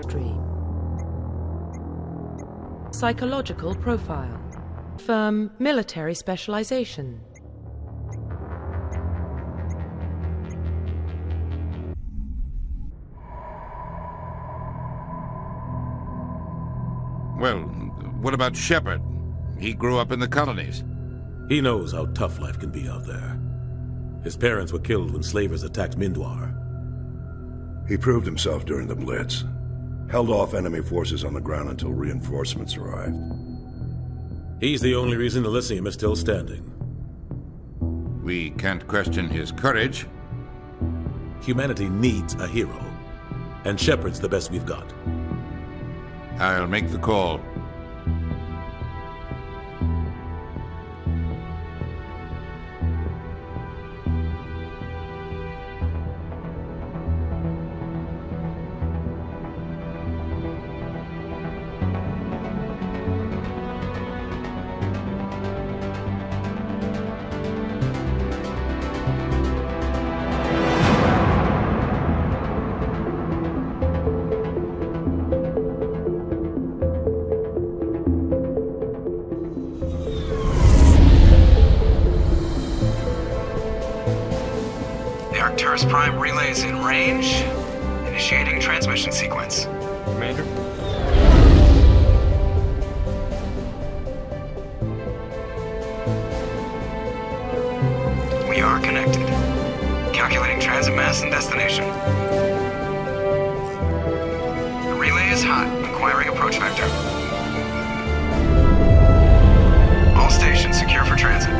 Dream. Psychological profile. Firm military specialization. Well, what about Shepard? He grew up in the colonies. He knows how tough life can be out there. His parents were killed when slavers attacked Mindwar. He proved himself during the Blitz. Held off enemy forces on the ground until reinforcements arrived. He's the only reason Elysium is still standing. We can't question his courage. Humanity needs a hero, and Shepard's the best we've got. I'll make the call. Prime relays in range. Initiating transmission sequence. Commander? We are connected. Calculating transit mass and destination. The relay is hot. Inquiring approach vector. All stations secure for transit.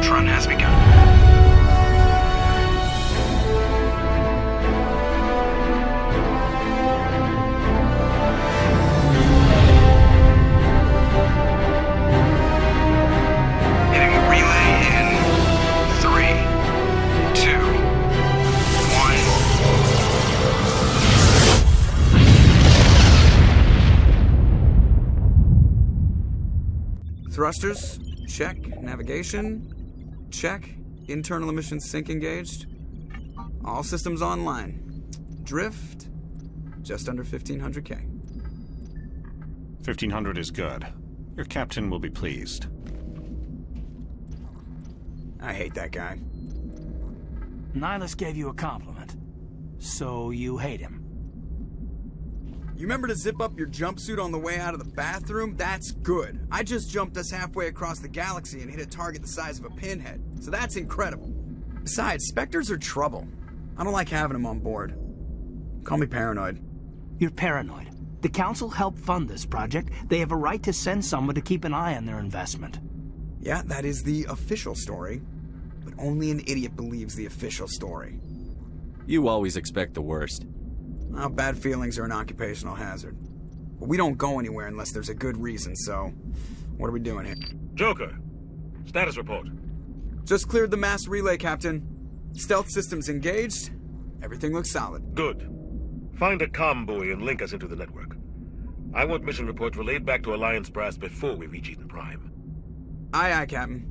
Run has begun. Hitting the relay in 3, 2, 1. Thrusters, check. Navigation, check. Internal emissions sync engaged. All systems online. Drift, just under 1,500K. 1,500 is good. Your captain will be pleased. I hate that guy. Nihilus gave you a compliment. So you hate him. You remember to zip up your jumpsuit on the way out of the bathroom? That's good. I just jumped us halfway across the galaxy and hit a target the size of a pinhead. So that's incredible. Besides, Spectres are trouble. I don't like having them on board. Call me paranoid. You're paranoid. The Council helped fund this project. They have a right to send someone to keep an eye on their investment. Yeah, that is the official story. But only an idiot believes the official story. You always expect the worst. Well, bad feelings are an occupational hazard. But we don't go anywhere unless there's a good reason, so... what are we doing here? Joker, status report. Just cleared the mass relay, Captain. Stealth systems engaged. Everything looks solid. Good. Find a comm buoy and link us into the network. I want mission reports relayed back to Alliance Brass before we reach Eden Prime. Aye, aye, Captain.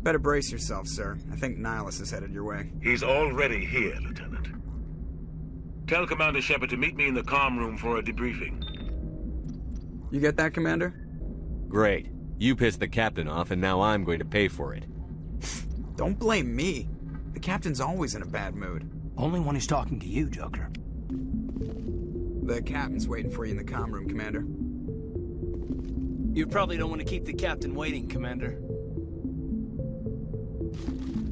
Better brace yourself, sir. I think Nihilus is headed your way. He's already here, Lieutenant. Tell Commander Shepard to meet me in the comm room for a debriefing. You get that, Commander? Great. You pissed the captain off, and now I'm going to pay for it. Don't blame me. The captain's always in a bad mood. Only when he's talking to you, Joker. The captain's waiting for you in the comm room, Commander. You probably don't want to keep the captain waiting, Commander.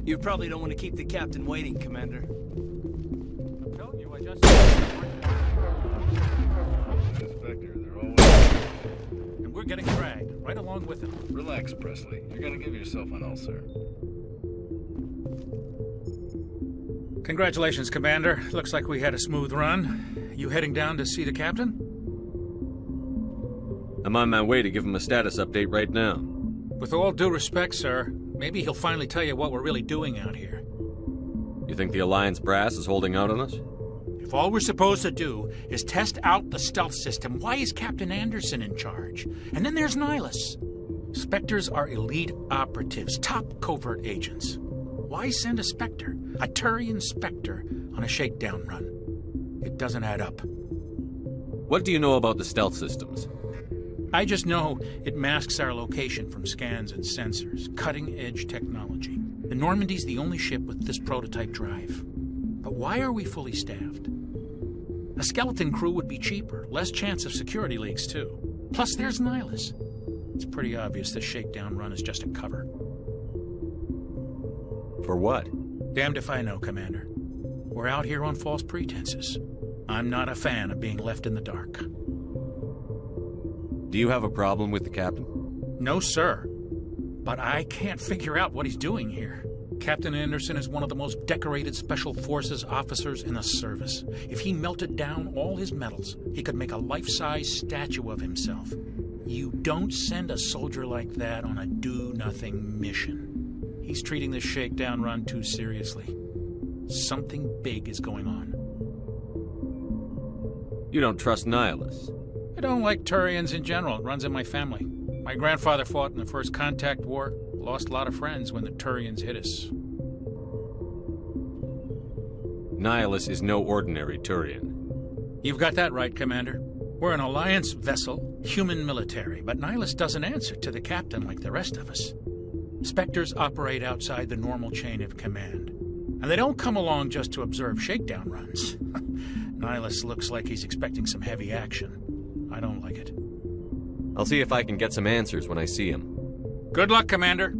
You probably don't want to keep the captain waiting, Commander. I'm telling you, I just... Inspector, they're all... And we're getting dragged, right along with him. Relax, Presley. You're gonna give yourself an ulcer. Congratulations, Commander. Looks like we had a smooth run. You heading down to see the captain? I'm on my way to give him a status update right now. With all due respect, sir, maybe he'll finally tell you what we're really doing out here. You think the Alliance brass is holding out on us? If If all we're supposed to do is test out the stealth system, why is Captain Anderson in charge? And then there's Nihilus. Spectres are elite operatives, top covert agents. Why send a Spectre, a Turian Spectre, on a shakedown run? It doesn't add up. What do you know about the stealth systems? I just know it masks our location from scans and sensors. Cutting-edge technology. The Normandy's the only ship with this prototype drive. But why are we fully staffed? A skeleton crew would be cheaper, less chance of security leaks, too. Plus, there's Nihilus. It's pretty obvious this shakedown run is just a cover. For what? Damned if I know, Commander. We're out here on false pretenses. I'm not a fan of being left in the dark. Do you have a problem with the captain? No, sir. But I can't figure out what he's doing here. Captain Anderson is one of the most decorated Special Forces officers in the service. If he melted down all his medals, he could make a life-size statue of himself. You don't send a soldier like that on a do-nothing mission. He's treating this shakedown run too seriously. Something big is going on. You don't trust Nihilus? I don't like Turians in general. It runs in my family. My grandfather fought in the First Contact War. Lost a lot of friends when the Turians hit us. Nihilus is no ordinary Turian. You've got that right, Commander. We're an Alliance vessel, human military, but Nihilus doesn't answer to the captain like the rest of us. Spectres operate outside the normal chain of command. And they don't come along just to observe shakedown runs. Nihilus looks like he's expecting some heavy action. I don't like it. I'll see if I can get some answers when I see him. Good luck, Commander.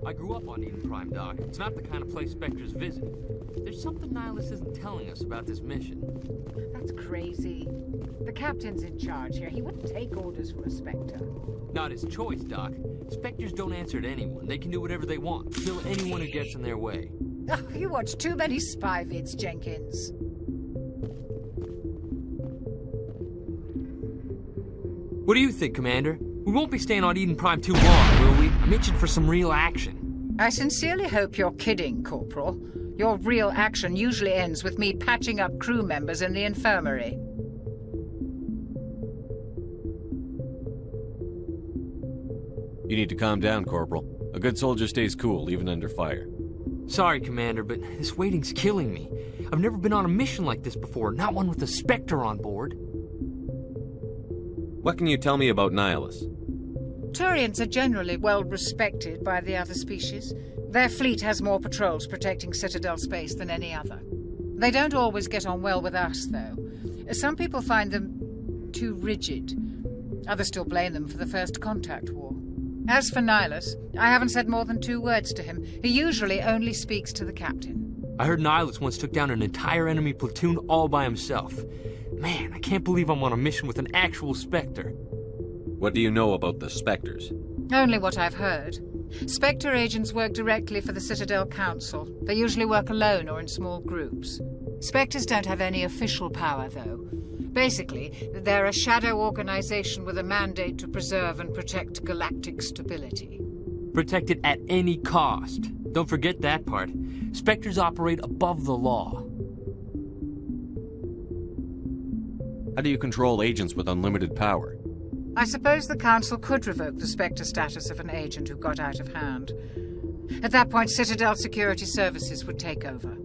I grew up on Eden Prime, Doc. It's not the kind of place Spectres visit. There's something Nihilus isn't telling us about this mission. That's crazy. The captain's in charge here. He wouldn't take orders from a Spectre. Not his choice, Doc. Spectres don't answer to anyone. They can do whatever they want. Kill anyone who gets in their way. Oh, you watch too many spy vids, Jenkins. What do you think, Commander? We won't be staying on Eden Prime too long, will we? I'm itching for some real action. I sincerely hope you're kidding, Corporal. Your real action usually ends with me patching up crew members in the infirmary. You need to calm down, Corporal. A good soldier stays cool, even under fire. Sorry, Commander, but this waiting's killing me. I've never been on a mission like this before, not one with a Spectre on board. What can you tell me about Nihilus? Turians are generally well respected by the other species. Their fleet has more patrols protecting Citadel space than any other. They don't always get on well with us, though. Some people find them too rigid. Others still blame them for the First Contact War. As for Nihilus, I haven't said more than 2 words to him. He usually only speaks to the captain. I heard Nihilus once took down an entire enemy platoon all by himself. Man, I can't believe I'm on a mission with an actual Spectre. What do you know about the Spectres? Only what I've heard. Spectre agents work directly for the Citadel Council. They usually work alone or in small groups. Spectres don't have any official power, though. Basically, they're a shadow organization with a mandate to preserve and protect galactic stability. Protect it at any cost. Don't forget that part. Spectres operate above the law. How do you control agents with unlimited power? I suppose the Council could revoke the Spectre status of an agent who got out of hand. At that point, Citadel Security Services would take over.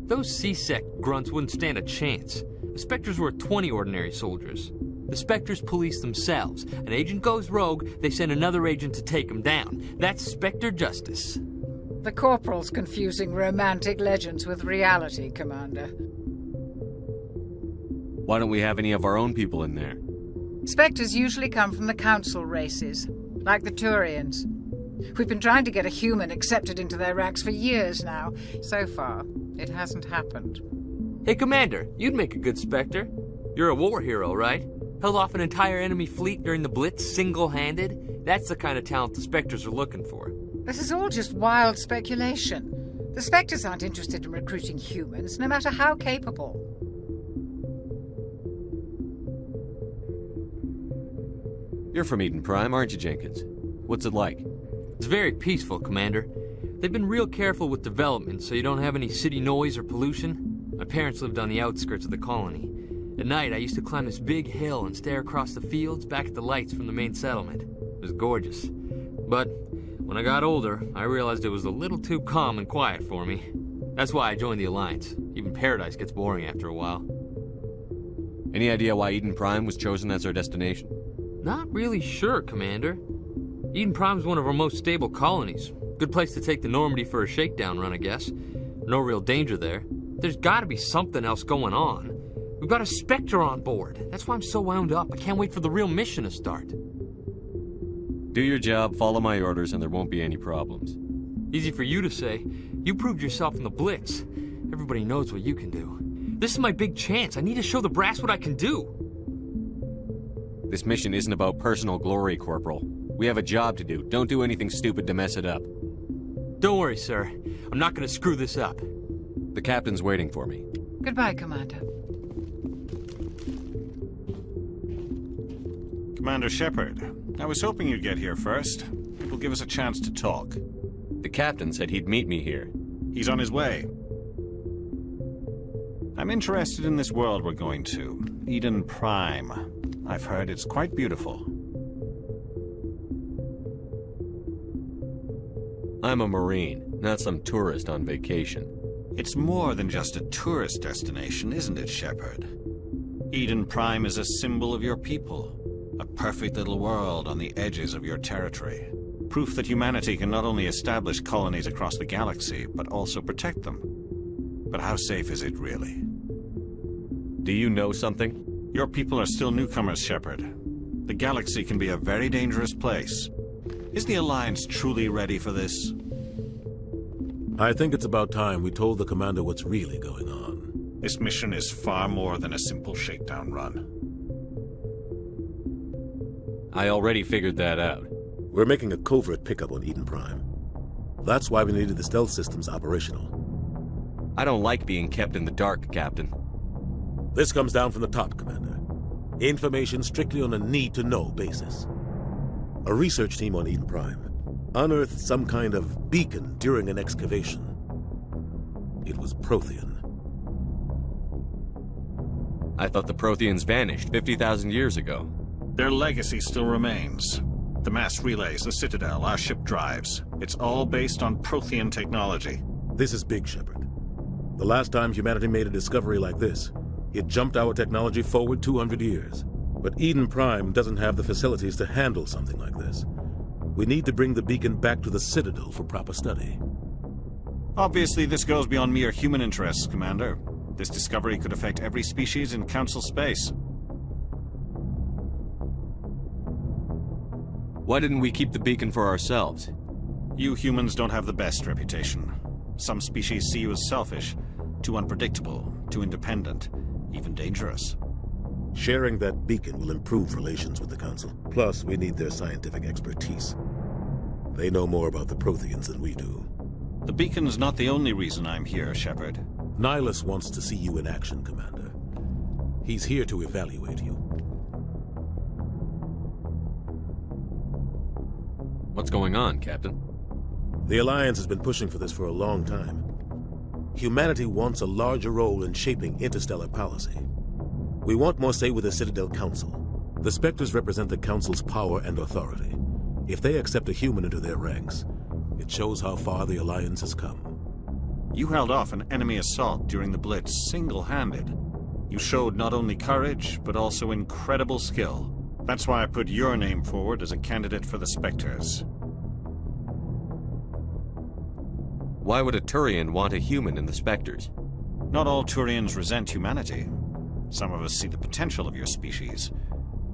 Those CSEC grunts wouldn't stand a chance. The Spectres were 20 ordinary soldiers. The Spectres police themselves. An agent goes rogue, they send another agent to take him down. That's Spectre justice. The Corporal's confusing romantic legends with reality, Commander. Why don't we have any of our own people in there? Spectres usually come from the Council races, like the Turians. We've been trying to get a human accepted into their ranks for years now. So far, it hasn't happened. Hey, Commander, you'd make a good Spectre. You're a war hero, right? Held off an entire enemy fleet during the Blitz single-handed? That's the kind of talent the Spectres are looking for. This is all just wild speculation. The Spectres aren't interested in recruiting humans, no matter how capable. You're from Eden Prime, aren't you, Jenkins? What's it like? It's very peaceful, Commander. They've been real careful with development so you don't have any city noise or pollution. My parents lived on the outskirts of the colony. At night, I used to climb this big hill and stare across the fields back at the lights from the main settlement. It was gorgeous. But when I got older, I realized it was a little too calm and quiet for me. That's why I joined the Alliance. Even Paradise gets boring after a while. Any idea why Eden Prime was chosen as our destination? Not really sure, Commander. Eden Prime's one of our most stable colonies. Good place to take the Normandy for a shakedown run, I guess. No real danger there. There's gotta be something else going on. We've got a Spectre on board. That's why I'm so wound up. I can't wait for the real mission to start. Do your job, follow my orders, and there won't be any problems. Easy for you to say. You proved yourself in the Blitz. Everybody knows what you can do. This is my big chance. I need to show the brass what I can do. This mission isn't about personal glory, Corporal. We have a job to do. Don't do anything stupid to mess it up. Don't worry, sir. I'm not gonna screw this up. The captain's waiting for me. Goodbye, Commander. Commander Shepard, I was hoping you'd get here first. It will give us a chance to talk. The captain said he'd meet me here. He's on his way. I'm interested in this world we're going to, Eden Prime. I've heard it's quite beautiful. I'm a Marine, not some tourist on vacation. It's more than just a tourist destination, isn't it, Shepard? Eden Prime is a symbol of your people. A perfect little world on the edges of your territory. Proof that humanity can not only establish colonies across the galaxy, but also protect them. But how safe is it really? Do you know something? Your people are still newcomers, Shepard. The galaxy can be a very dangerous place. Is the Alliance truly ready for this? I think it's about time we told the commander what's really going on. This mission is far more than a simple shakedown run. I already figured that out. We're making a covert pickup on Eden Prime. That's why we needed the stealth systems operational. I don't like being kept in the dark, Captain. This comes down from the top, Commander. Information strictly on a need-to-know basis. A research team on Eden Prime unearthed some kind of beacon during an excavation. It was Prothean. I thought the Protheans vanished 50,000 years ago. Their legacy still remains. The mass relays, the Citadel, our ship drives. It's all based on Prothean technology. This is big, Shepard. The last time humanity made a discovery like this, it jumped our technology forward 200 years. But Eden Prime doesn't have the facilities to handle something like this. We need to bring the beacon back to the Citadel for proper study. Obviously, this goes beyond mere human interests, Commander. This discovery could affect every species in Council space. Why didn't we keep the beacon for ourselves? You humans don't have the best reputation. Some species see you as selfish, too unpredictable, too independent, even dangerous. Sharing that beacon will improve relations with the Council. Plus, we need their scientific expertise. They know more about the Protheans than we do. The beacon's not the only reason I'm here, Shepard. Nihilus wants to see you in action, Commander. He's here to evaluate you. What's going on, Captain? The Alliance has been pushing for this for a long time. Humanity wants a larger role in shaping interstellar policy. We want more say with the Citadel Council. The Spectres represent the Council's power and authority. If they accept a human into their ranks, it shows how far the Alliance has come. You held off an enemy assault during the Blitz single-handed. You showed not only courage, but also incredible skill. That's why I put your name forward as a candidate for the Spectres. Why would a Turian want a human in the Spectres? Not all Turians resent humanity. Some of us see the potential of your species.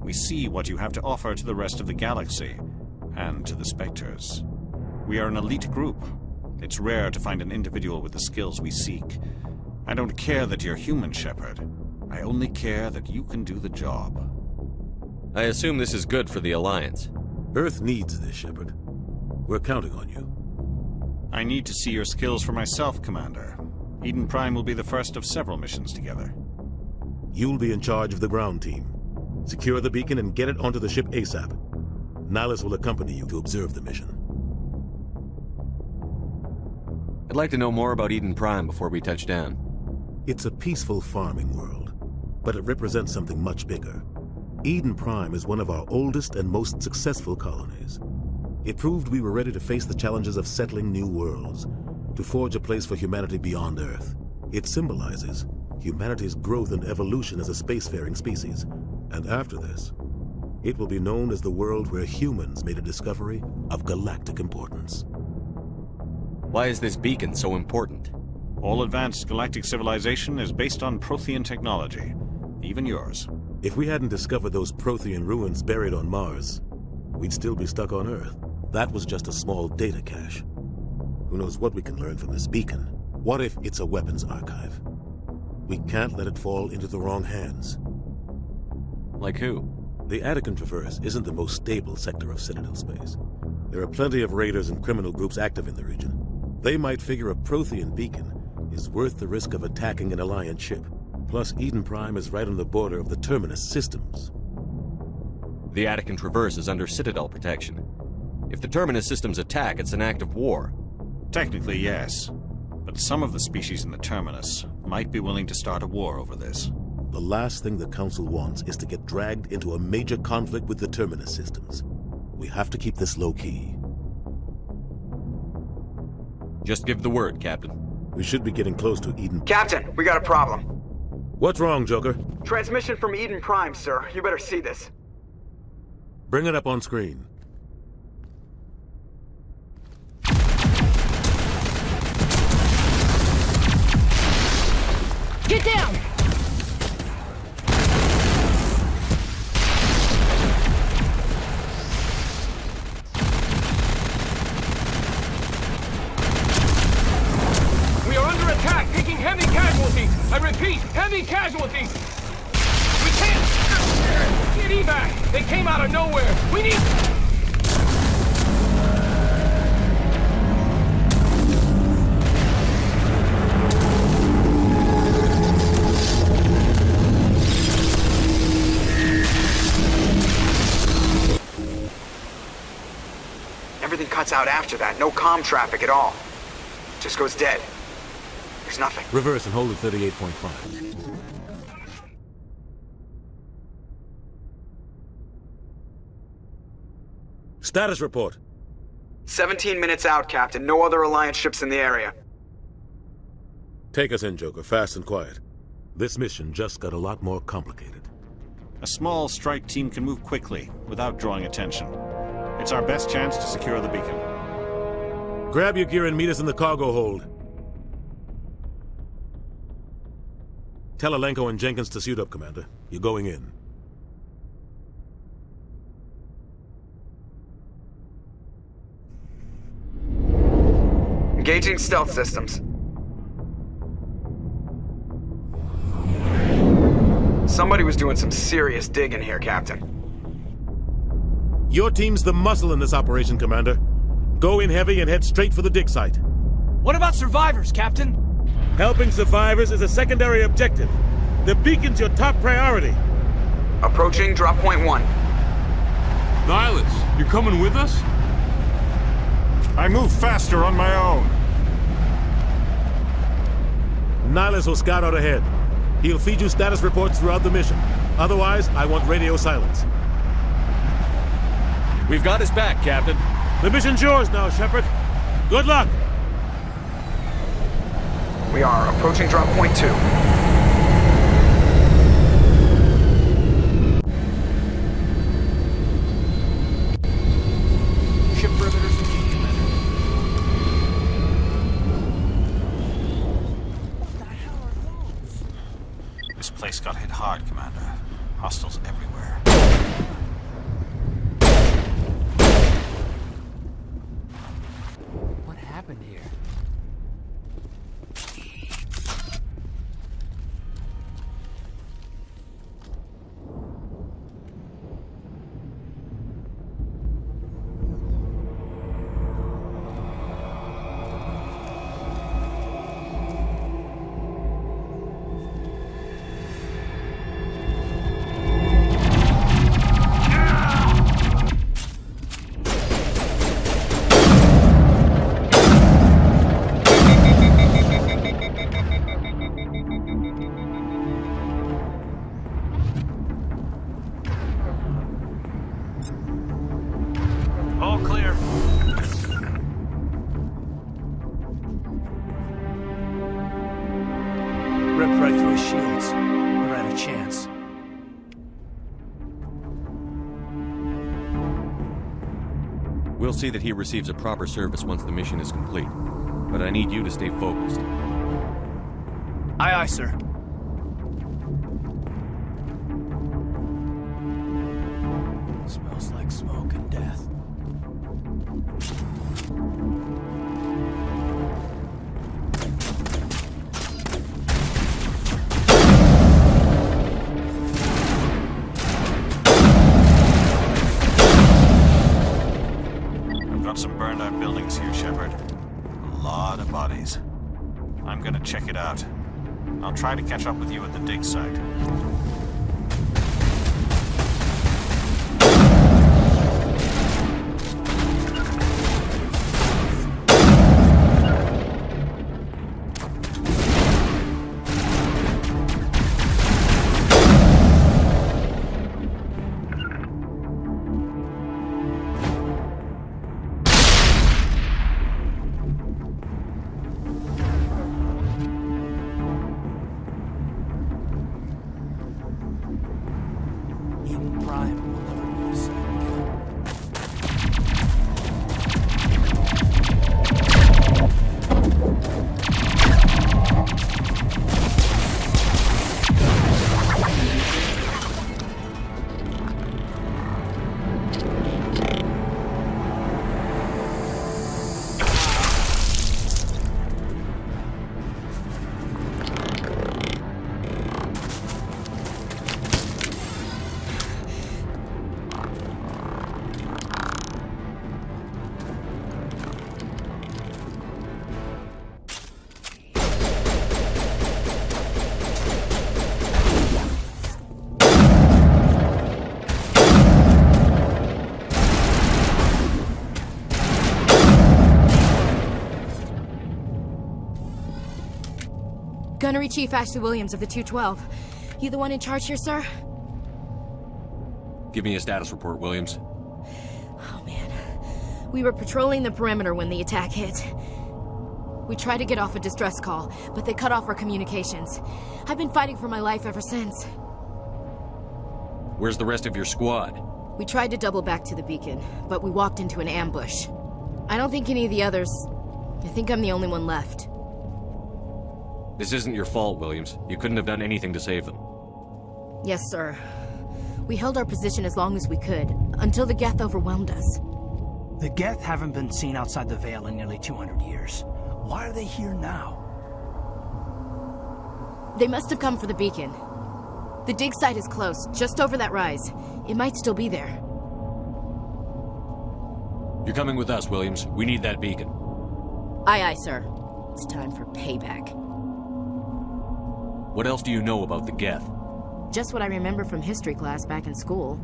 We see what you have to offer to the rest of the galaxy, and to the Spectres. We are an elite group. It's rare to find an individual with the skills we seek. I don't care that you're human, Shepard. I only care that you can do the job. I assume this is good for the Alliance. Earth needs this, Shepard. We're counting on you. I need to see your skills for myself, Commander. Eden Prime will be the first of several missions together. You'll be in charge of the ground team. Secure the beacon and get it onto the ship ASAP. Nihilus will accompany you to observe the mission. I'd like to know more about Eden Prime before we touch down. It's a peaceful farming world, but it represents something much bigger. Eden Prime is one of our oldest and most successful colonies. It proved we were ready to face the challenges of settling new worlds, to forge a place for humanity beyond Earth. It symbolizes humanity's growth and evolution as a spacefaring species. And after this, it will be known as the world where humans made a discovery of galactic importance. Why is this beacon so important? All advanced galactic civilization is based on Prothean technology, even yours. If we hadn't discovered those Prothean ruins buried on Mars, we'd still be stuck on Earth. That was just a small data cache. Who knows what we can learn from this beacon? What if it's a weapons archive? We can't let it fall into the wrong hands. Like who? The Attican Traverse isn't the most stable sector of Citadel space. There are plenty of raiders and criminal groups active in the region. They might figure a Prothean beacon is worth the risk of attacking an Alliance ship. Plus, Eden Prime is right on the border of the Terminus systems. The Attican Traverse is under Citadel protection. If the Terminus systems attack, it's an act of war. Technically, yes. But some of the species in the Terminus might be willing to start a war over this. The last thing the Council wants is to get dragged into a major conflict with the Terminus systems. We have to keep this low-key. Just give the word, Captain. We should be getting close to Eden. Captain, we got a problem. What's wrong, Joker? Transmission from Eden Prime, sir. You better see this. Bring it up on screen. Get down! We are under attack, taking heavy casualties. I repeat, heavy casualties. We can't get evac. They came out of nowhere. We need... Everything cuts out after that. No comm traffic at all. Just goes dead. There's nothing. Reverse and hold at 38.5. Status report. 17 minutes out, Captain. No other Alliance ships in the area. Take us in, Joker, fast and quiet. This mission just got a lot more complicated. A small strike team can move quickly, without drawing attention. It's our best chance to secure the beacon. Grab your gear and meet us in the cargo hold. Tell Alenko and Jenkins to suit up, Commander. You're going in. Engaging stealth systems. Somebody was doing some serious digging here, Captain. Your team's the muscle in this operation, Commander. Go in heavy and head straight for the dig site. What about survivors, Captain? Helping survivors is a secondary objective. The beacon's your top priority. Approaching drop point 1. Nihilus, you coming with us? I move faster on my own. Nihilus will scout out ahead. He'll feed you status reports throughout the mission. Otherwise, I want radio silence. We've got his back, Captain. The mission's yours now, Shepard. Good luck! We are approaching drop point 2. Ship perimeters engaged, Commander. What the hell are those? This place got hit hard, Commander. Hostiles everywhere. What happened here? shields. We're at a chance. We'll see that he receives a proper service once the mission is complete. But I need you to stay focused. Aye, aye, sir. Smells like smoke and death. I've got some burned out buildings here, Shepard. A lot of bodies. I'm gonna check it out. I'll try to catch up with you at the dig site. Gunnery Chief Ashley Williams of the 212. You the one in charge here, sir? Give me a status report, Williams. Oh, man. We were patrolling the perimeter when the attack hit. We tried to get off a distress call, but they cut off our communications. I've been fighting for my life ever since. Where's the rest of your squad? We tried to double back to the beacon, but we walked into an ambush. I don't think any of the others... I think I'm the only one left. This isn't your fault, Williams. You couldn't have done anything to save them. Yes, sir. We held our position as long as we could, until the Geth overwhelmed us. The Geth haven't been seen outside the Veil in nearly 200 years. Why are they here now? They must have come for the beacon. The dig site is close, just over that rise. It might still be there. You're coming with us, Williams. We need that beacon. Aye, aye, sir. It's time for payback. What else do you know about the Geth? Just what I remember from history class back in school.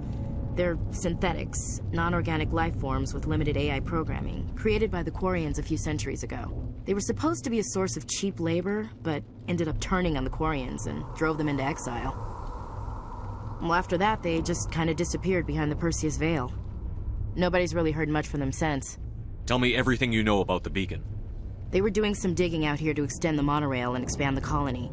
They're synthetics, non-organic life forms with limited AI programming, created by the Quarians a few centuries ago. They were supposed to be a source of cheap labor, but ended up turning on the Quarians and drove them into exile. Well, after that, they just kind of disappeared behind the Perseus Veil. Nobody's really heard much from them since. Tell me everything you know about the beacon. They were doing some digging out here to extend the monorail and expand the colony.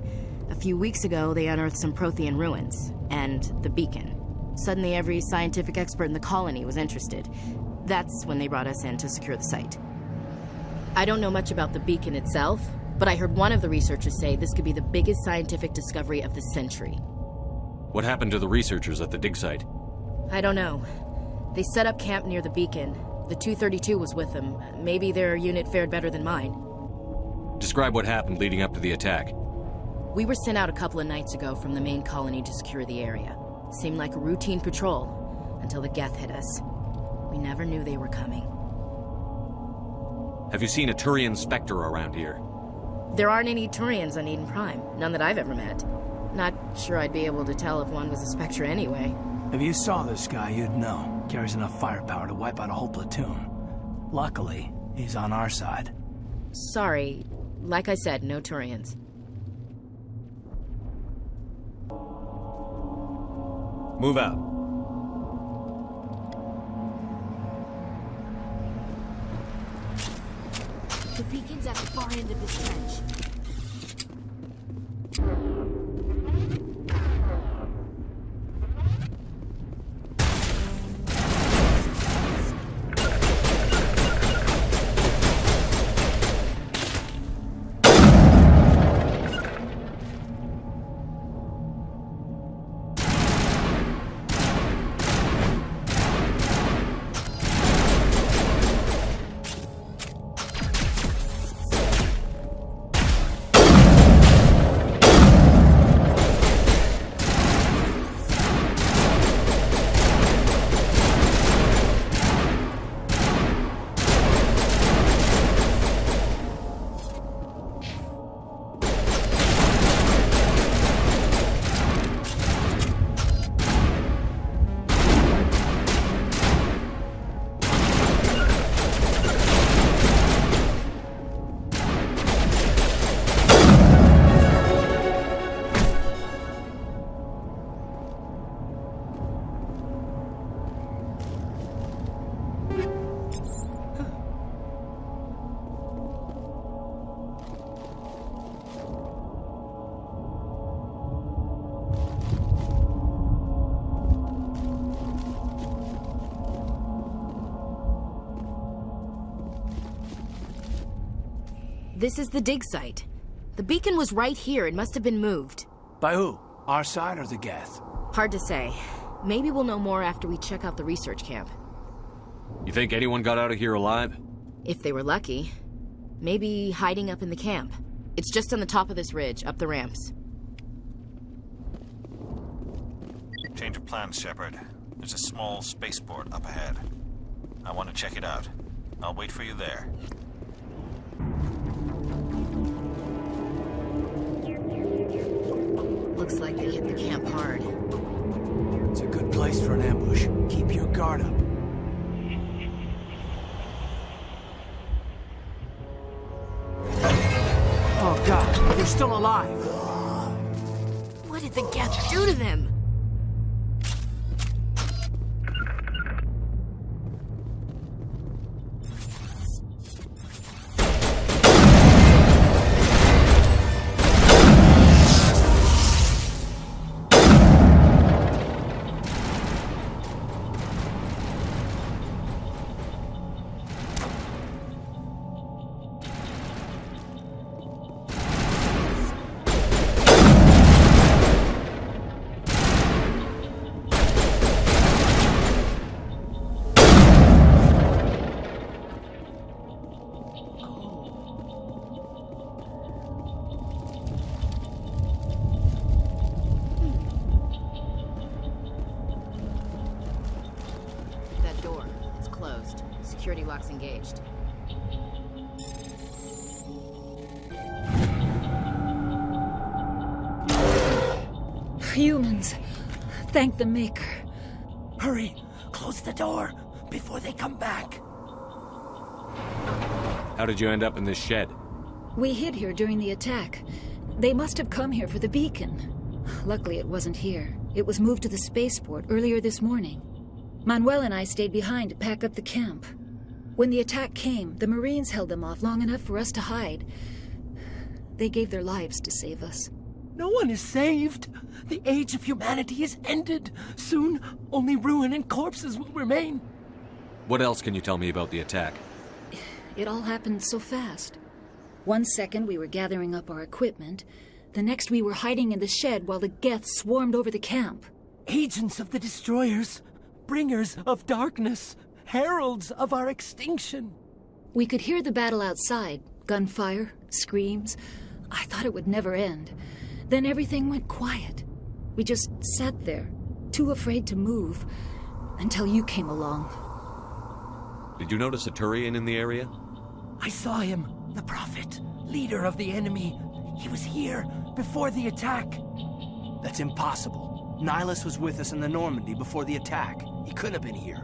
A few weeks ago, they unearthed some Prothean ruins, and the beacon. Suddenly, every scientific expert in the colony was interested. That's when they brought us in to secure the site. I don't know much about the beacon itself, but I heard one of the researchers say this could be the biggest scientific discovery of the century. What happened to the researchers at the dig site? I don't know. They set up camp near the beacon. The 232 was with them. Maybe their unit fared better than mine. Describe what happened leading up to the attack. We were sent out a couple of nights ago from the main colony to secure the area. Seemed like a routine patrol, until the Geth hit us. We never knew they were coming. Have you seen a Turian Spectre around here? There aren't any Turians on Eden Prime. None that I've ever met. Not sure I'd be able to tell if one was a Spectre anyway. If you saw this guy, you'd know. Carries enough firepower to wipe out a whole platoon. Luckily, he's on our side. Sorry. Like I said, no Turians. Move out. The beacon's at the far end of this trench. This is the dig site. The beacon was right here. It must have been moved. By who? Our side or the Geth? Hard to say. Maybe we'll know more after we check out the research camp. You think anyone got out of here alive? If they were lucky. Maybe hiding up in the camp. It's just on the top of this ridge, up the ramps. Change of plans, Shepard. There's a small spaceport up ahead. I want to check it out. I'll wait for you there. Looks like they hit the camp hard. It's a good place for an ambush. Keep your guard up. Oh god, they're still alive! What did the Geth do to them? Security locks engaged. Humans. Thank the Maker. Hurry! Close the door before they come back. How did you end up in this shed? We hid here during the attack. They must have come here for the beacon. Luckily, it wasn't here. It was moved to the spaceport earlier this morning. Manuel and I stayed behind to pack up the camp. When the attack came, the Marines held them off long enough for us to hide. They gave their lives to save us. No one is saved. The age of humanity is ended. Soon, only ruin and corpses will remain. What else can you tell me about the attack? It all happened so fast. 1 second we were gathering up our equipment. The next we were hiding in the shed while the Geth swarmed over the camp. Agents of the Destroyers. Bringers of darkness. Heralds of our extinction. We could hear the battle outside. Gunfire, screams. I thought it would never end. Then everything went quiet. We just sat there, too afraid to move, until you came along. Did you notice a Turian in the area? I saw him, the Prophet, leader of the enemy. He was here before the attack. That's impossible. Nihilus was with us in the Normandy before the attack. He couldn't have been here.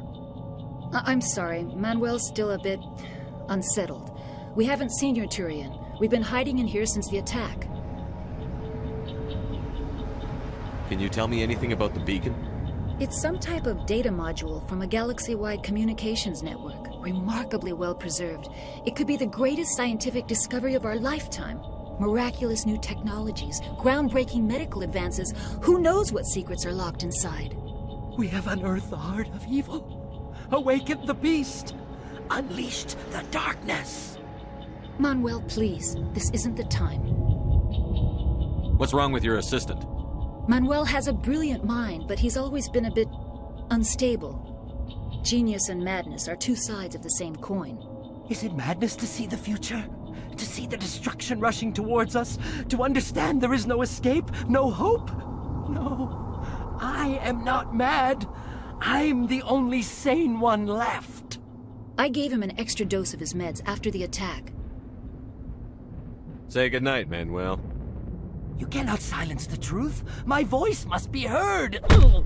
I'm sorry. Manuel's still a bit unsettled. We haven't seen your Turian. We've been hiding in here since the attack. Can you tell me anything about the beacon? It's some type of data module from a galaxy-wide communications network. Remarkably well preserved. It could be the greatest scientific discovery of our lifetime. Miraculous new technologies, groundbreaking medical advances. Who knows what secrets are locked inside? We have unearthed the heart of evil. Awakened the beast. Unleashed the darkness. Manuel, please. This isn't the time. What's wrong with your assistant? Manuel has a brilliant mind, but he's always been a bit unstable. Genius and madness are two sides of the same coin. Is it madness to see the future? To see the destruction rushing towards us? To understand there is no escape? No hope? No. I am not mad. I'm the only sane one left. I gave him an extra dose of his meds after the attack. Say goodnight, Manuel. You cannot silence the truth. My voice must be heard. Oh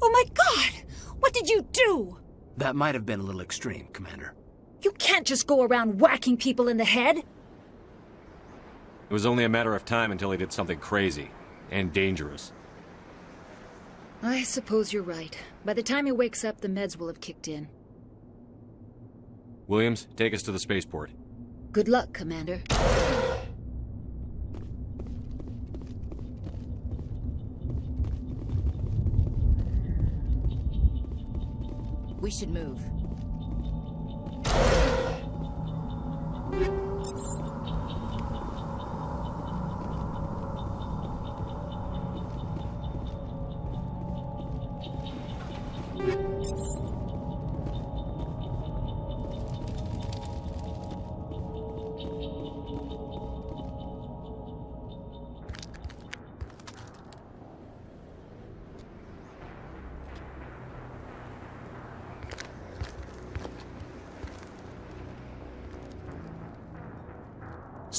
my God! What did you do? That might have been a little extreme, Commander. You can't just go around whacking people in the head. It was only a matter of time until he did something crazy and dangerous. I suppose you're right. By the time he wakes up, the meds will have kicked in. Williams, take us to the spaceport. Good luck, Commander. We should move.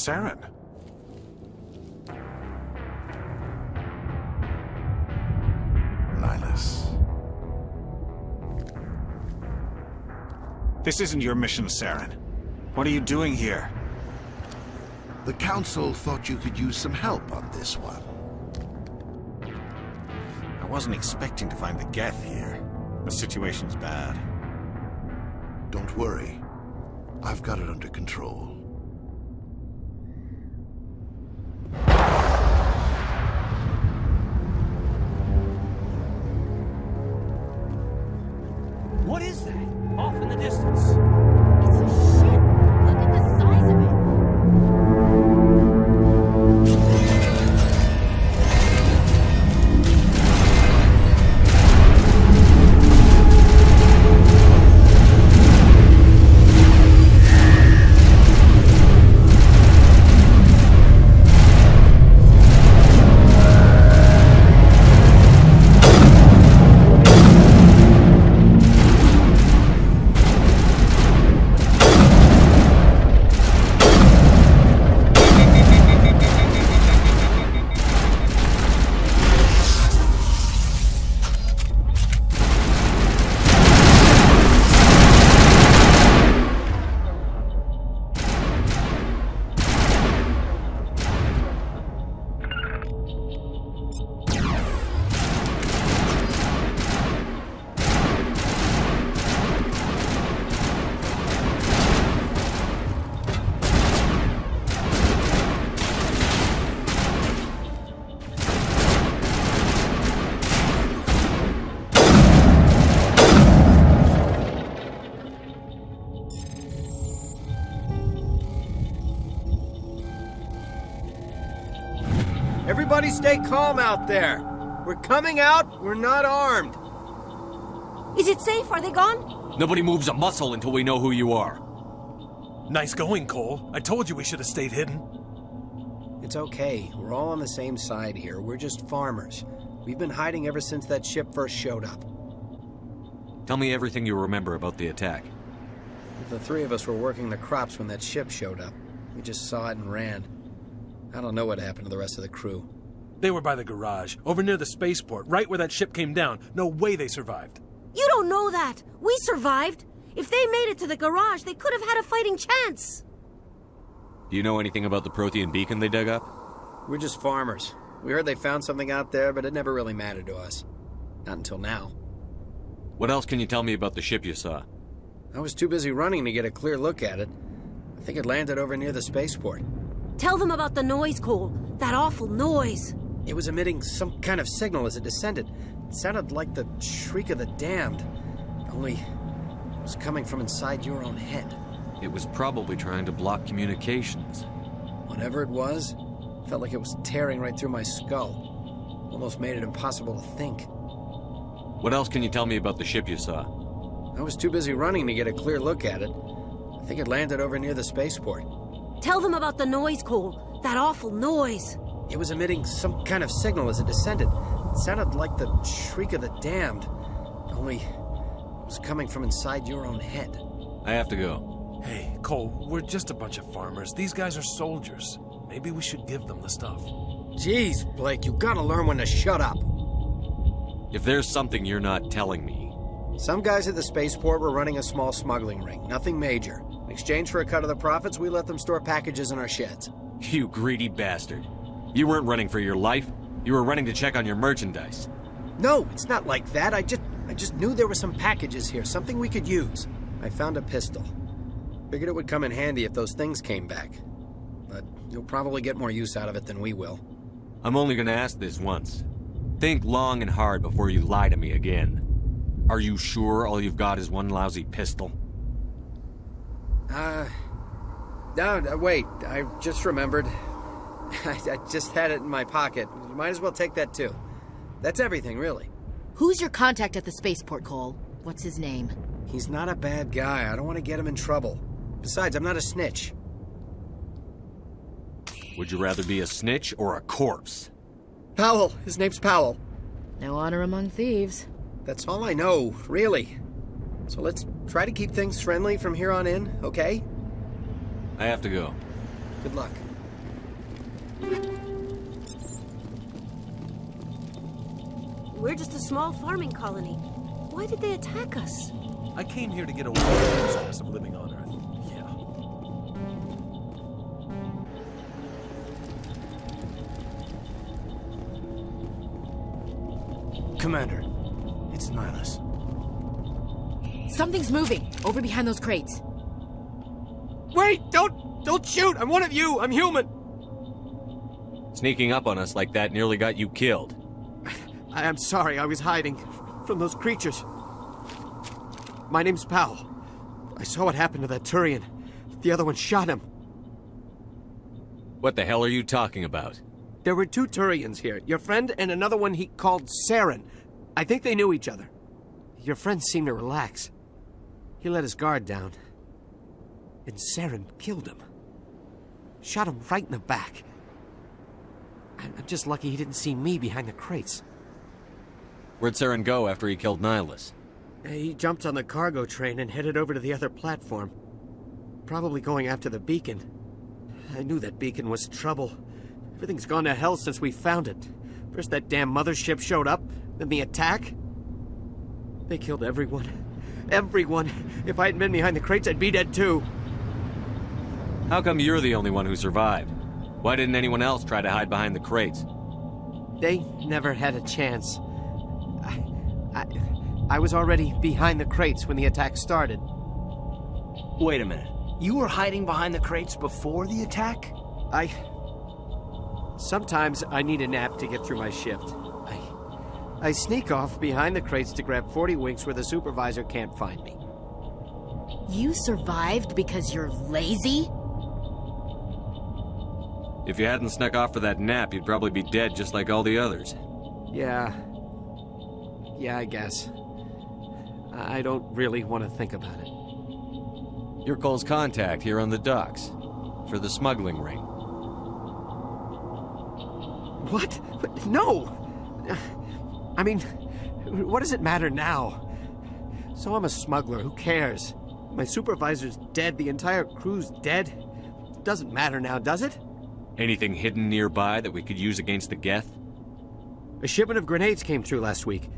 Saren. Nihilus. This isn't your mission, Saren. What are you doing here? The Council thought you could use some help on this one. I wasn't expecting to find the Geth here. The situation's bad. Don't worry. I've got it under control. What is that? Off in the distance. It's a ship. Look at the size of it. Everybody stay calm out there. We're coming out, we're not armed. Is it safe? Are they gone? Nobody moves a muscle until we know who you are. Nice going, Cole. I told you we should have stayed hidden. It's okay. We're all on the same side here. We're just farmers. We've been hiding ever since that ship first showed up. Tell me everything you remember about the attack. The three of us were working the crops when that ship showed up. We just saw it and ran. I don't know what happened to the rest of the crew. They were by the garage, over near the spaceport, right where that ship came down. No way they survived. You don't know that. We survived. If they made it to the garage, they could have had a fighting chance. Do you know anything about the Prothean beacon they dug up? We're just farmers. We heard they found something out there, but it never really mattered to us. Not until now. What else can you tell me about the ship you saw? I was too busy running to get a clear look at it. I think it landed over near the spaceport. Tell them about the noise, Cole. That awful noise. It was emitting some kind of signal as it descended. It sounded like the shriek of the damned. Only it was coming from inside your own head. It was probably trying to block communications. Whatever it was, felt like it was tearing right through my skull. Almost made it impossible to think. What else can you tell me about the ship you saw? I was too busy running to get a clear look at it. I think it landed over near the spaceport. Tell them about the noise, Cole. That awful noise. It was emitting some kind of signal as it descended. It sounded like the shriek of the damned. Only it was coming from inside your own head. I have to go. Hey, Cole, we're just a bunch of farmers. These guys are soldiers. Maybe we should give them the stuff. Jeez, Blake, you gotta learn when to shut up. If there's something you're not telling me... Some guys at the spaceport were running a small smuggling ring. Nothing major. In exchange for a cut of the profits, we let them store packages in our sheds. You greedy bastard. You weren't running for your life. You were running to check on your merchandise. No, it's not like that. I just knew there were some packages here, something we could use. I found a pistol. Figured it would come in handy if those things came back. But you'll probably get more use out of it than we will. I'm only gonna ask this once. Think long and hard before you lie to me again. Are you sure all you've got is one lousy pistol? No, wait. I just remembered. I just had it in my pocket. You might as well take that too. That's everything, really. Who's your contact at the spaceport, Cole? What's his name? He's not a bad guy. I don't want to get him in trouble. Besides, I'm not a snitch. Would you rather be a snitch or a corpse? Powell. His name's Powell. No honor among thieves. That's all I know, really. So let's try to keep things friendly from here on in, okay? I have to go. Good luck. We're just a small farming colony. Why did they attack us? I came here to get away from the stress of living on Earth. Yeah. Commander, it's Nihilus. Something's moving over behind those crates. Wait! Don't shoot! I'm one of you! I'm human! Sneaking up on us like that nearly got you killed. I'm sorry, I was hiding from those creatures. My name's Powell. I saw what happened to that Turian. The other one shot him. What the hell are you talking about? There were 2 Turians here. Your friend and another one he called Saren. I think they knew each other. Your friend seemed to relax. He let his guard down. And Saren killed him. Shot him right in the back. I'm just lucky he didn't see me behind the crates. Where'd Saren go after he killed Nihilus? He jumped on the cargo train and headed over to the other platform. Probably going after the beacon. I knew that beacon was trouble. Everything's gone to hell since we found it. First that damn mothership showed up, then the attack. They killed everyone. Everyone. If I hadn't been behind the crates, I'd be dead too. How come you're the only one who survived? Why didn't anyone else try to hide behind the crates? They never had a chance. I was already behind the crates when the attack started. Wait a minute. You were hiding behind the crates before the attack? Sometimes I need a nap to get through my shift. I sneak off behind the crates to grab 40 winks where the supervisor can't find me. You survived because you're lazy? If you hadn't snuck off for that nap, you'd probably be dead just like all the others. Yeah, I guess. I don't really want to think about it. You're Cole's contact here on the docks. For the smuggling ring. What? No! I mean, what does it matter now? So I'm a smuggler, who cares? My supervisor's dead, the entire crew's dead. Doesn't matter now, does it? Anything hidden nearby that we could use against the Geth? A shipment of grenades came through last week.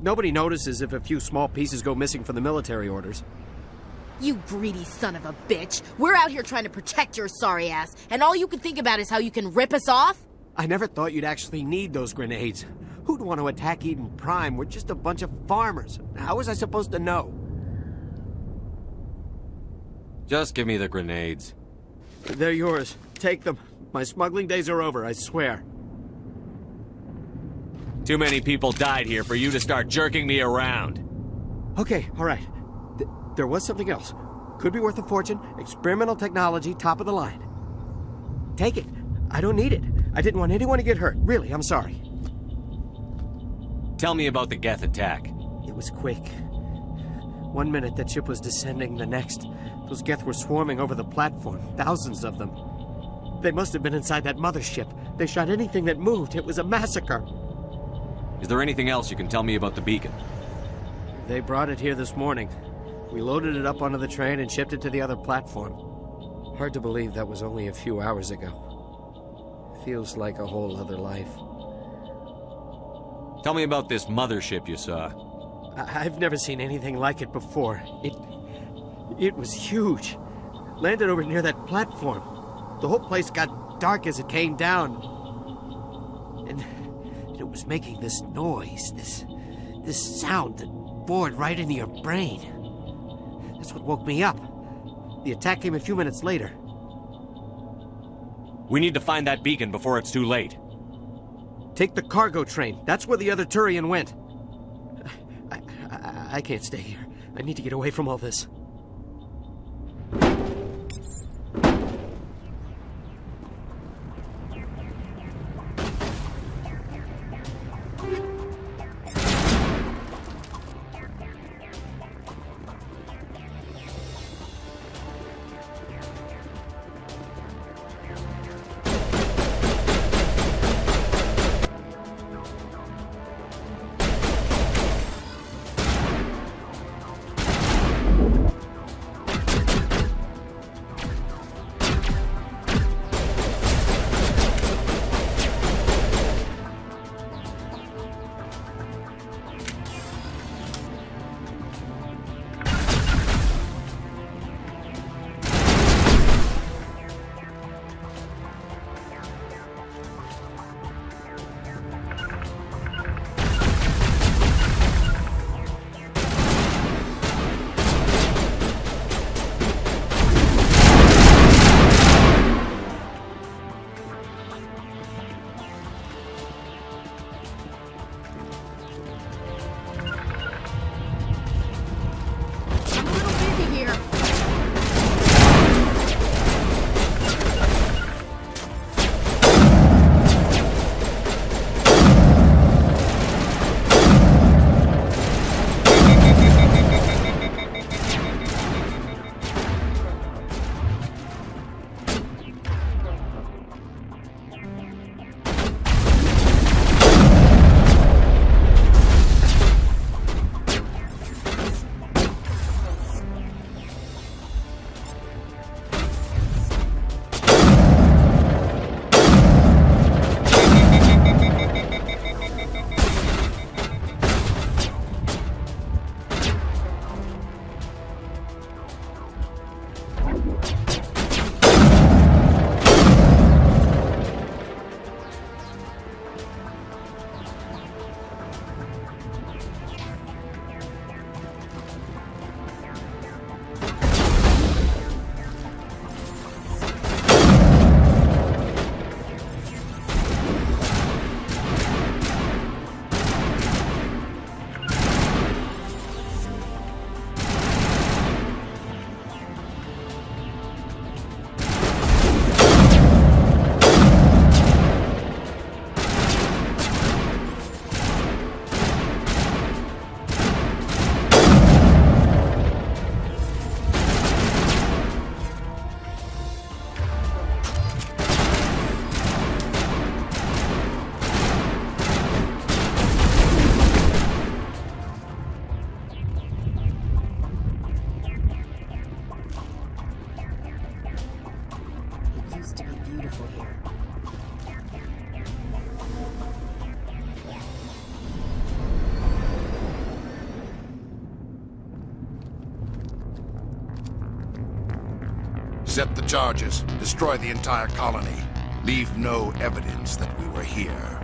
Nobody notices if a few small pieces go missing from the military orders. You greedy son of a bitch. We're out here trying to protect your sorry ass, and all you can think about is how you can rip us off? I never thought you'd actually need those grenades. Who'd want to attack Eden Prime? We're just a bunch of farmers. How was I supposed to know? Just give me the grenades. They're yours. Take them. My smuggling days are over, I swear. Too many people died here for you to start jerking me around. Okay, all right. There was something else. Could be worth a fortune. Experimental technology, top of the line. Take it. I don't need it. I didn't want anyone to get hurt. Really, I'm sorry. Tell me about the Geth attack. It was quick. 1 minute that ship was descending, the next. Those Geth were swarming over the platform. Thousands of them. They must have been inside that mothership. They shot anything that moved. It was a massacre. Is there anything else you can tell me about the beacon? They brought it here this morning. We loaded it up onto the train and shipped it to the other platform. Hard to believe that was only a few hours ago. Feels like a whole other life. Tell me about this mothership you saw. I've never seen anything like it before. It was huge. Landed over near that platform. The whole place got dark as it came down. And it was making this noise, this sound that bored right into your brain. That's what woke me up. The attack came a few minutes later. We need to find that beacon before it's too late. Take the cargo train. That's where the other Turian went. I can't stay here. I need to get away from all this. Accept the charges. Destroy the entire colony. Leave no evidence that we were here.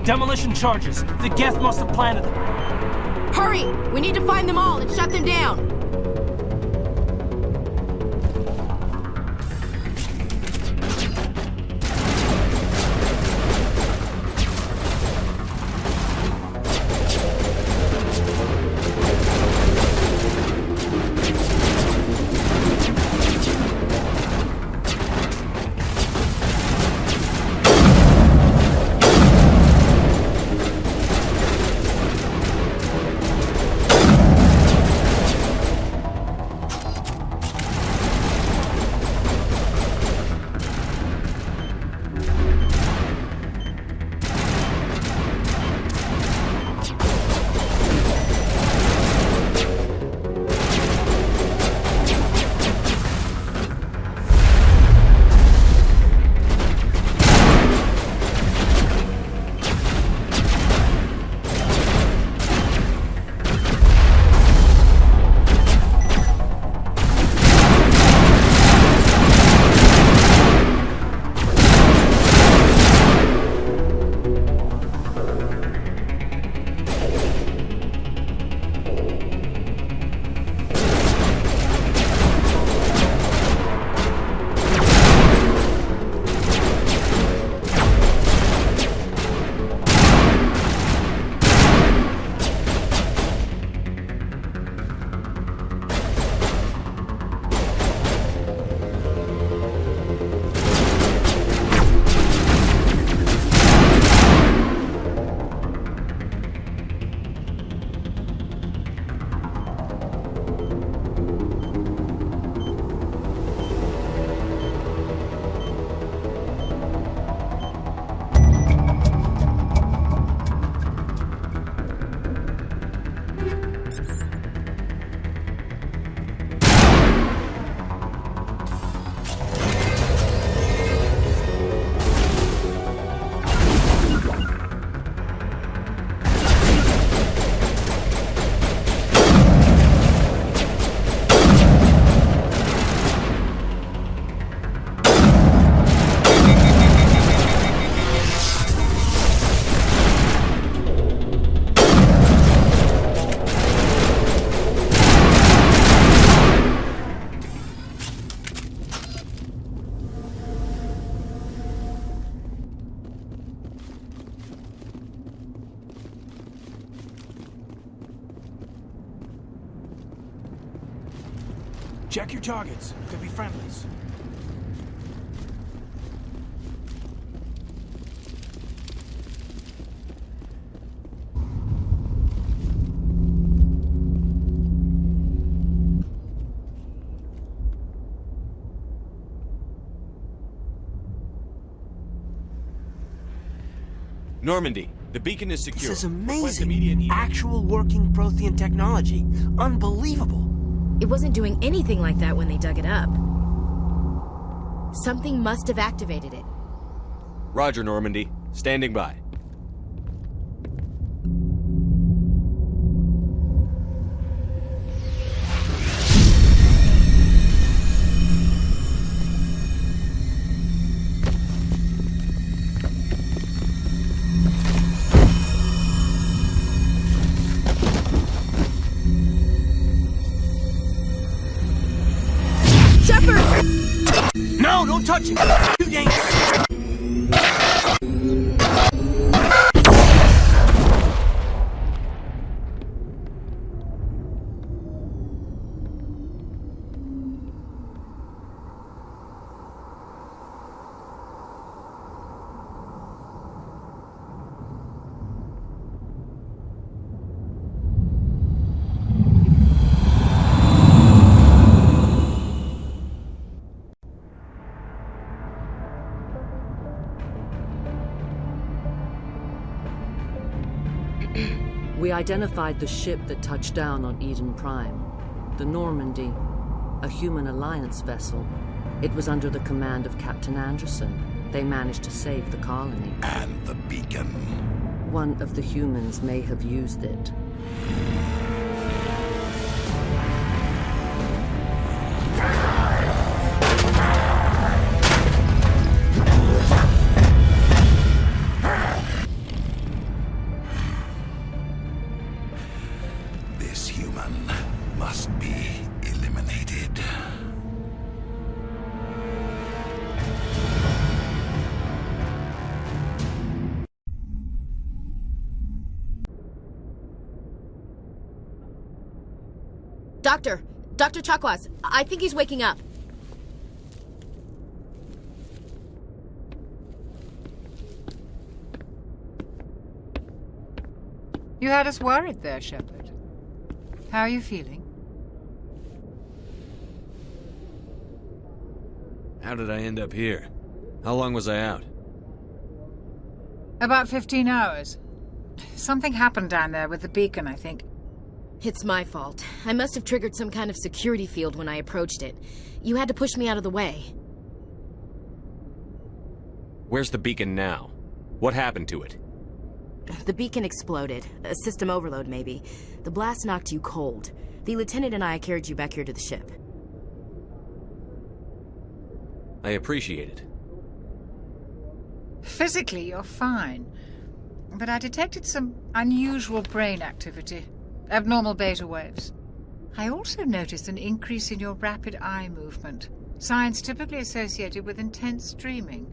Demolition charges. The Geth must have planted them. Hurry! We need to find them all and shut them down! Check your targets. Could be friendlies. Normandy, the beacon is secure. This is amazing. Actual working Prothean technology. Unbelievable. It wasn't doing anything like that when they dug it up. Something must have activated it. Roger, Normandy. Standing by. No, don't touch him! Too dangerous! We identified the ship that touched down on Eden Prime. The Normandy, a human alliance vessel. It was under the command of Captain Anderson. They managed to save the colony. And the beacon. One of the humans may have used it. This human must be eliminated. Dr. Chakwas, I think he's waking up. You had us worried there, Shepard. How are you feeling? How did I end up here? How long was I out? About 15 hours. Something happened down there with the beacon, I think. It's my fault. I must have triggered some kind of security field when I approached it. You had to push me out of the way. Where's the beacon now? What happened to it? The beacon exploded. A system overload, maybe. The blast knocked you cold. The lieutenant and I carried you back here to the ship. I appreciate it. Physically, you're fine. But I detected some unusual brain activity. Abnormal beta waves. I also noticed an increase in your rapid eye movement. Signs typically associated with intense dreaming.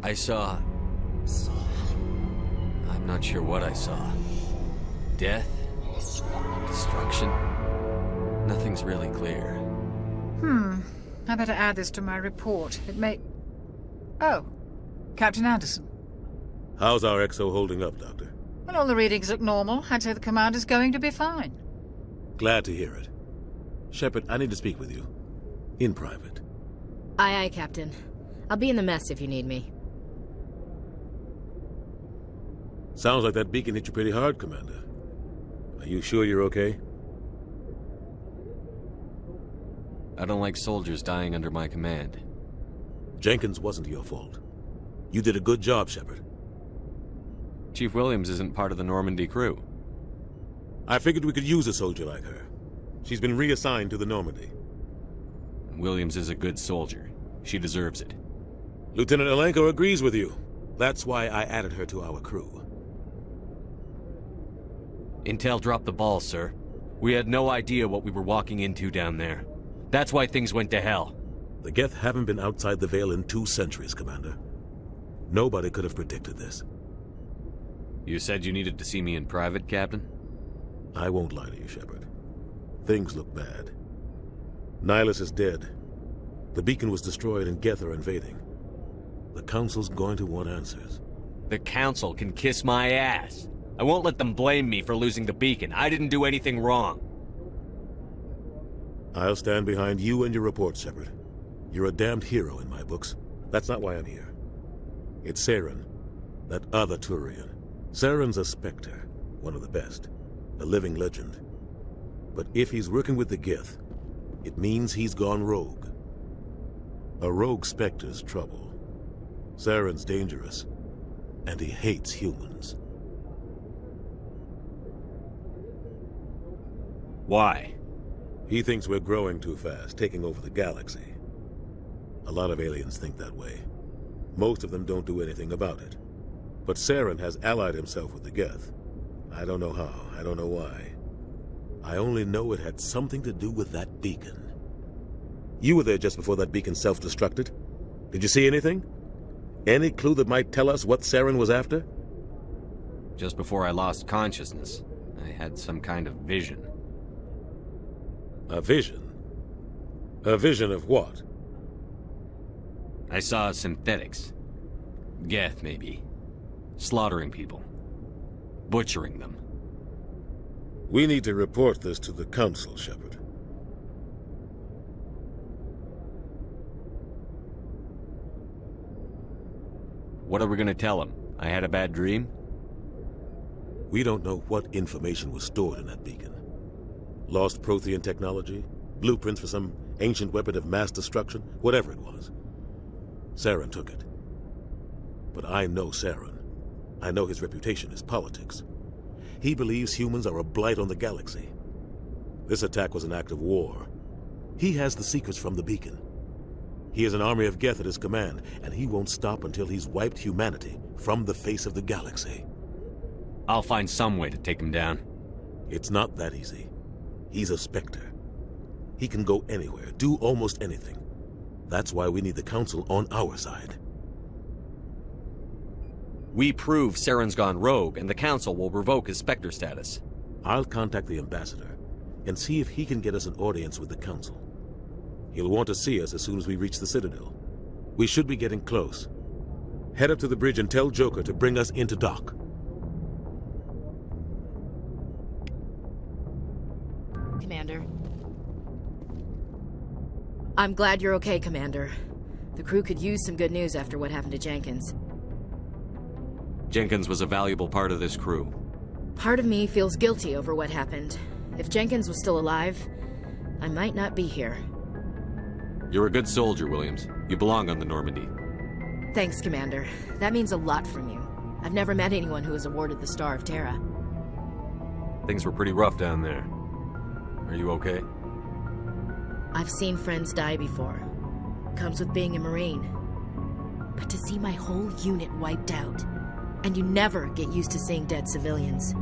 I saw... I'm not sure what I saw. Death? Destruction? Nothing's really clear. I better add this to my report. It may... Oh, Captain Anderson. How's our XO holding up, Doctor? Well, all the readings look normal. I'd say the commander's going to be fine. Glad to hear it. Shepard, I need to speak with you. In private. Aye, Captain. I'll be in the mess if you need me. Sounds like that beacon hit you pretty hard, Commander. Are you sure you're okay? I don't like soldiers dying under my command. Jenkins wasn't your fault. You did a good job, Shepard. Chief Williams isn't part of the Normandy crew. I figured we could use a soldier like her. She's been reassigned to the Normandy. Williams is a good soldier. She deserves it. Lieutenant Alenko agrees with you. That's why I added her to our crew. Intel dropped the ball, sir. We had no idea what we were walking into down there. That's why things went to hell. The Geth haven't been outside the Veil in 2 centuries, Commander. Nobody could have predicted this. You said you needed to see me in private, Captain? I won't lie to you, Shepard. Things look bad. Nihilus is dead. The beacon was destroyed and Geth are invading. The Council's going to want answers. The Council can kiss my ass. I won't let them blame me for losing the beacon. I didn't do anything wrong. I'll stand behind you and your report, Shepard. You're a damned hero in my books. That's not why I'm here. It's Saren, that other Turian. Saren's a Spectre, one of the best. A living legend. But if he's working with the Geth, it means he's gone rogue. A rogue Spectre's trouble. Saren's dangerous, and he hates humans. Why? He thinks we're growing too fast, taking over the galaxy. A lot of aliens think that way. Most of them don't do anything about it. But Saren has allied himself with the Geth. I don't know how, I don't know why. I only know it had something to do with that beacon. You were there just before that beacon self-destructed. Did you see anything? Any clue that might tell us what Saren was after? Just before I lost consciousness, I had some kind of vision. A vision? A vision of what? I saw synthetics. Geth, maybe. Slaughtering people. Butchering them. We need to report this to the Council, Shepard. What are we gonna tell them? I had a bad dream? We don't know what information was stored in that beacon. Lost Prothean technology, blueprints for some ancient weapon of mass destruction, whatever it was. Saren took it. But I know Saren. I know his reputation is politics. He believes humans are a blight on the galaxy. This attack was an act of war. He has the secrets from the beacon. He has an army of Geth at his command, and he won't stop until he's wiped humanity from the face of the galaxy. I'll find some way to take him down. It's not that easy. He's a Spectre. He can go anywhere, do almost anything. That's why we need the Council on our side. We prove Saren's gone rogue, and the Council will revoke his Spectre status. I'll contact the Ambassador and see if he can get us an audience with the Council. He'll want to see us as soon as we reach the Citadel. We should be getting close. Head up to the bridge and tell Joker to bring us into dock. Commander. I'm glad you're okay, Commander. The crew could use some good news after what happened to Jenkins. Jenkins was a valuable part of this crew. Part of me feels guilty over what happened. If Jenkins was still alive, I might not be here. You're a good soldier, Williams. You belong on the Normandy. Thanks, Commander. That means a lot from you. I've never met anyone who was awarded the Star of Terra. Things were pretty rough down there. Are you okay? I've seen friends die before. Comes with being a Marine. But to see my whole unit wiped out, and you never get used to seeing dead civilians.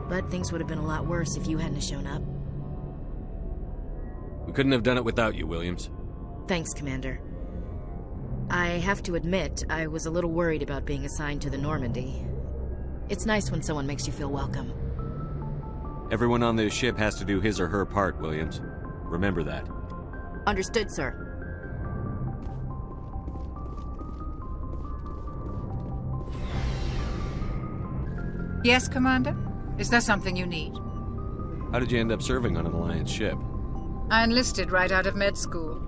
But things would have been a lot worse if you hadn't shown up. We couldn't have done it without you, Williams. Thanks, Commander. I have to admit, I was a little worried about being assigned to the Normandy. It's nice when someone makes you feel welcome. Everyone on this ship has to do his or her part, Williams. Remember that. Understood, sir. Yes, Commander? Is there something you need? How did you end up serving on an Alliance ship? I enlisted right out of med school.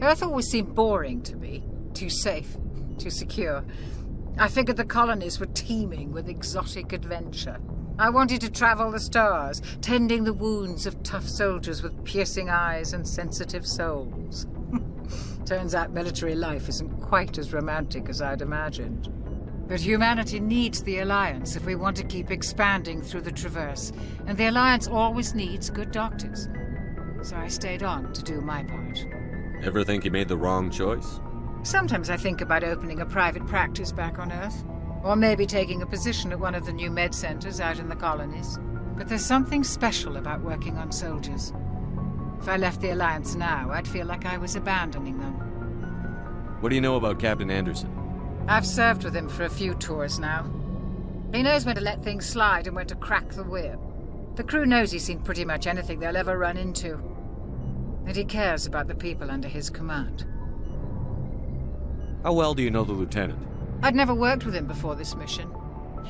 Earth always seemed boring to me. Too safe, too secure. I figured the colonies were teeming with exotic adventure. I wanted to travel the stars, tending the wounds of tough soldiers with piercing eyes and sensitive souls. Turns out military life isn't quite as romantic as I'd imagined. But humanity needs the Alliance if we want to keep expanding through the Traverse, and the Alliance always needs good doctors. So I stayed on to do my part. Ever think you made the wrong choice? Sometimes I think about opening a private practice back on Earth, or maybe taking a position at one of the new med centers out in the colonies. But there's something special about working on soldiers. If I left the Alliance now, I'd feel like I was abandoning them. What do you know about Captain Anderson? I've served with him for a few tours now. He knows when to let things slide and when to crack the whip. The crew knows he's seen pretty much anything they'll ever run into. And he cares about the people under his command. How well do you know the lieutenant? I'd never worked with him before this mission.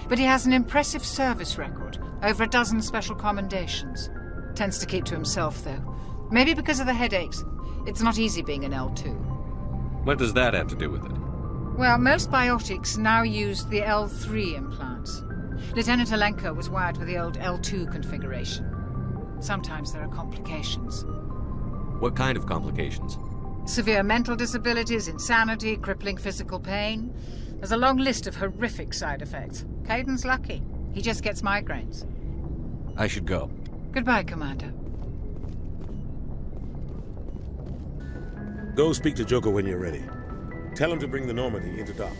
But he has an impressive service record, over a dozen special commendations. Tends to keep to himself, though. Maybe because of the headaches. It's not easy being an L2. What does that have to do with it? Well, most biotics now use the L3 implants. Lieutenant Alenko was wired with the old L2 configuration. Sometimes there are complications. What kind of complications? Severe mental disabilities, insanity, crippling physical pain. There's a long list of horrific side effects. Caden's lucky. He just gets migraines. I should go. Goodbye, Commander. Go speak to Joker when you're ready. Tell him to bring the Normandy into dock.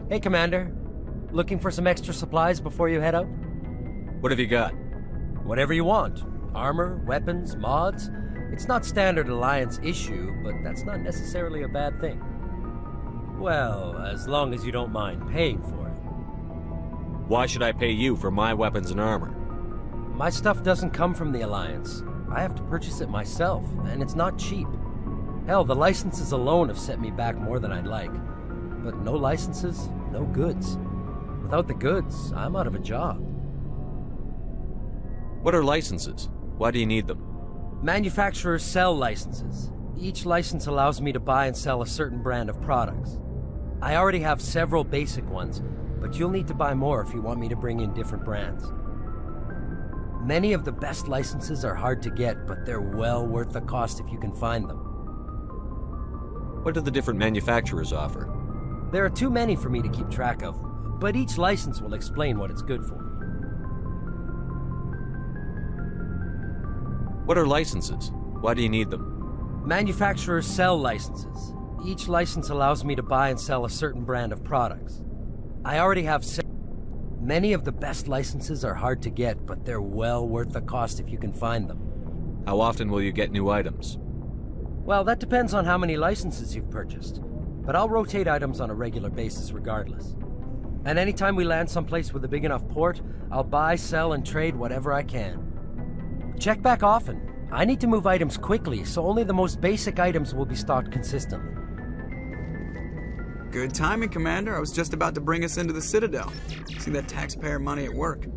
Hey, Commander. Looking for some extra supplies before you head out? What have you got? Whatever you want. Armor, weapons, mods. It's not standard Alliance issue, but that's not necessarily a bad thing. Well, as long as you don't mind paying for it. Why should I pay you for my weapons and armor? My stuff doesn't come from the Alliance. I have to purchase it myself, and it's not cheap. Hell, the licenses alone have set me back more than I'd like. But no licenses, no goods. Without the goods, I'm out of a job. What are licenses? Why do you need them? Manufacturers sell licenses. Each license allows me to buy and sell a certain brand of products. I already have several basic ones, but you'll need to buy more if you want me to bring in different brands. Many of the best licenses are hard to get, but they're well worth the cost if you can find them. What do the different manufacturers offer? There are too many for me to keep track of, but each license will explain what it's good for. What are licenses? Why do you need them? Manufacturers sell licenses. Each license allows me to buy and sell a certain brand of products. I already have Many of the best licenses are hard to get, but they're well worth the cost if you can find them. How often will you get new items? Well, that depends on how many licenses you've purchased, but I'll rotate items on a regular basis regardless. And anytime we land someplace with a big enough port, I'll buy, sell, and trade whatever I can. Check back often. I need to move items quickly, so only the most basic items will be stocked consistently. Good timing, Commander. I was just about to bring us into the Citadel. See that taxpayer money at work.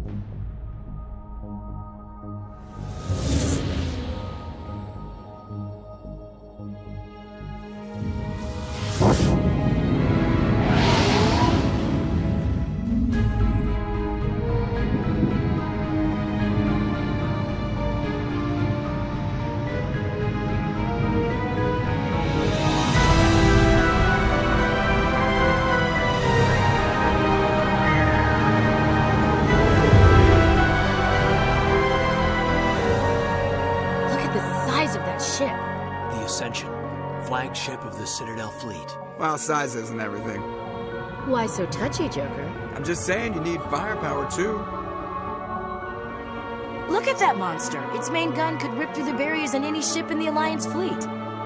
Flagship of the Citadel fleet. Well, size isn't everything. Why so touchy, Joker? I'm just saying you need firepower, too. Look at that monster. Its main gun could rip through the barriers in any ship in the Alliance fleet.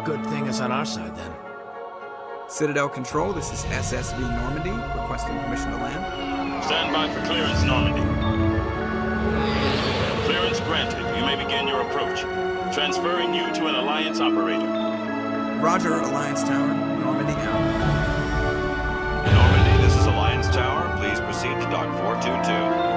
Good thing it's on our side, then. Citadel Control, this is SSV Normandy, requesting permission to land. Stand by for clearance, Normandy. Clearance granted. You may begin your approach. Transferring you to an Alliance operator. Roger, Alliance Tower. Normandy out. Normandy, this is Alliance Tower. Please proceed to Dock 422.